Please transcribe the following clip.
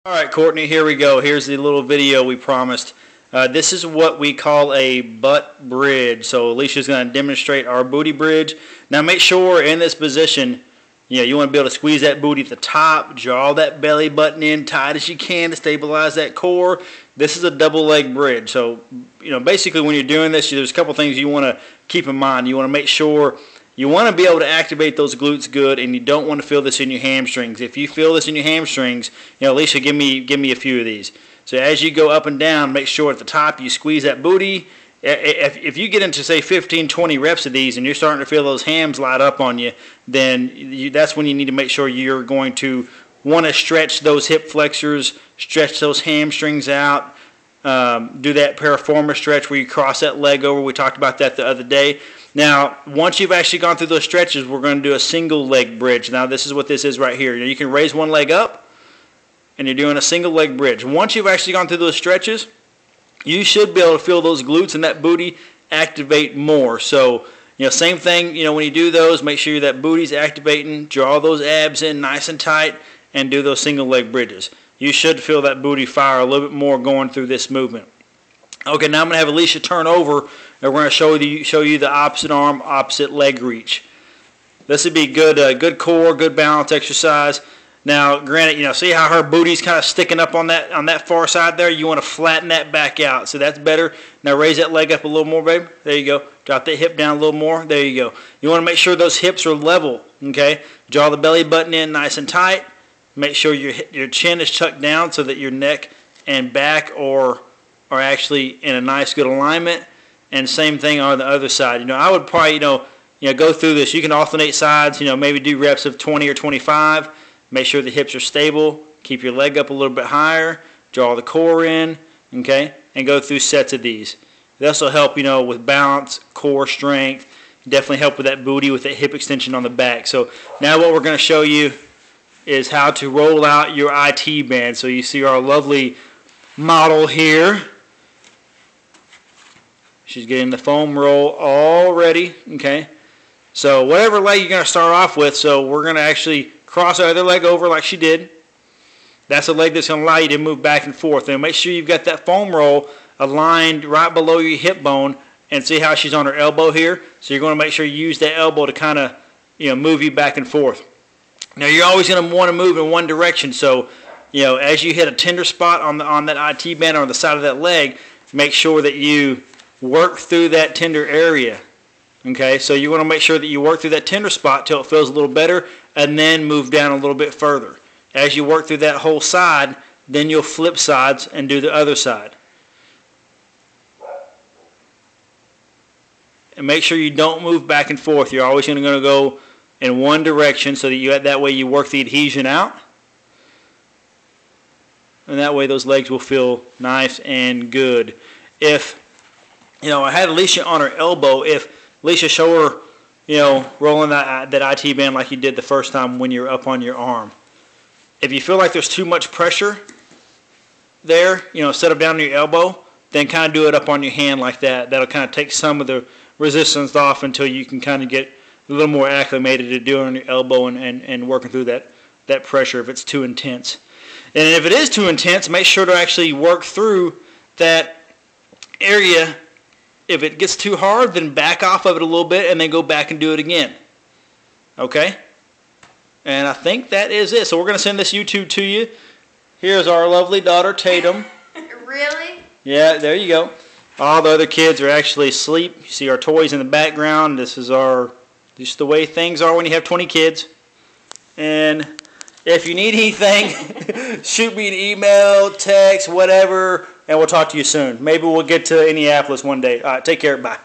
Alright, Courtney, here we go. Here's the little video we promised. This is what we call a butt bridge. So Alicia's going to demonstrate our booty bridge. Now make sure in this position, you want to be able to squeeze that booty at the top, draw that belly button in tight as you can to stabilize that core. This is a double leg bridge. So, basically when you're doing this, there's a couple things you want to keep in mind. You want to make sure you want to be able to activate those glutes good, and you don't want to feel this in your hamstrings. If you feel this in your hamstrings, Alicia, give me a few of these. So as you go up and down, make sure at the top you squeeze that booty. If you get into, say, 15, 20 reps of these and you're starting to feel those hams light up on you, then that's when you need to make sure you're going to want to stretch those hip flexors, stretch those hamstrings out, do that piriformis stretch where you cross that leg over. We talked about that the other day. Now, once you've actually gone through those stretches, we're going to do a single leg bridge. Now, this is what this is right here. You can raise one leg up, and you're doing a single leg bridge. Once you've actually gone through those stretches, you should be able to feel those glutes and that booty activate more. So, same thing, when you do those, make sure that booty's activating, draw those abs in nice and tight, and do those single leg bridges. You should feel that booty fire a little bit more going through this movement. Okay, now I'm going to have Alicia turn over, and we're going to show you the opposite arm, opposite leg reach. This would be good core, good balance exercise. Now, granted, see how her booty's kind of sticking up on that far side there? You want to flatten that back out, so that's better. Now raise that leg up a little more, babe. There you go. Drop that hip down a little more. There you go. You want to make sure those hips are level, okay? Draw the belly button in nice and tight. Make sure your chin is tucked down so that your neck and back are actually in a nice, good alignment. And same thing on the other side. I would probably, go through this. You can alternate sides, maybe do reps of 20 or 25. Make sure the hips are stable. Keep your leg up a little bit higher. Draw the core in, okay? And go through sets of these. This will help, with balance, core strength. Definitely help with that booty, with that hip extension on the back. So now what we're going to show you is how to roll out your IT band. So you see our lovely model here. She's getting the foam roll all ready, okay? So whatever leg you're going to start off with, so we're going to actually cross the other leg over like she did. That's a leg that's going to allow you to move back and forth. And make sure you've got that foam roll aligned right below your hip bone, and see how she's on her elbow here. So you're going to make sure you use that elbow to kind of move you back and forth. Now you're always going to want to move in one direction. So as you hit a tender spot on that IT band or on the side of that leg, make sure that you work through that tender area. Okay, so you want to make sure that you work through that tender spot till it feels a little better, and then move down a little bit further. As you work through that whole side, then you'll flip sides and do the other side. And make sure you don't move back and forth. You're always going to go in one direction, so that that way you work the adhesion out. And that way those legs will feel nice and good. If, I had Alicia on her elbow, if Alicia, show her, rolling that IT band like you did the first time when you're up on your arm. If you feel like there's too much pressure there, set them down on your elbow, then kind of do it up on your hand like that. That'll kind of take some of the resistance off until you can kind of get a little more acclimated to doing it on your elbow and working through that pressure if it's too intense. And if it is too intense, make sure to actually work through that area. If it gets too hard, then back off of it a little bit and then go back and do it again. Okay? And I think that is it. So we're going to send this YouTube to you. Here's our lovely daughter, Tatum. Really? Yeah, there you go. All the other kids are actually asleep. You see our toys in the background. This is just the way things are when you have 20 kids. And if you need anything, shoot me an email, text, whatever, and we'll talk to you soon. Maybe we'll get to Indianapolis one day. All right, take care. Bye.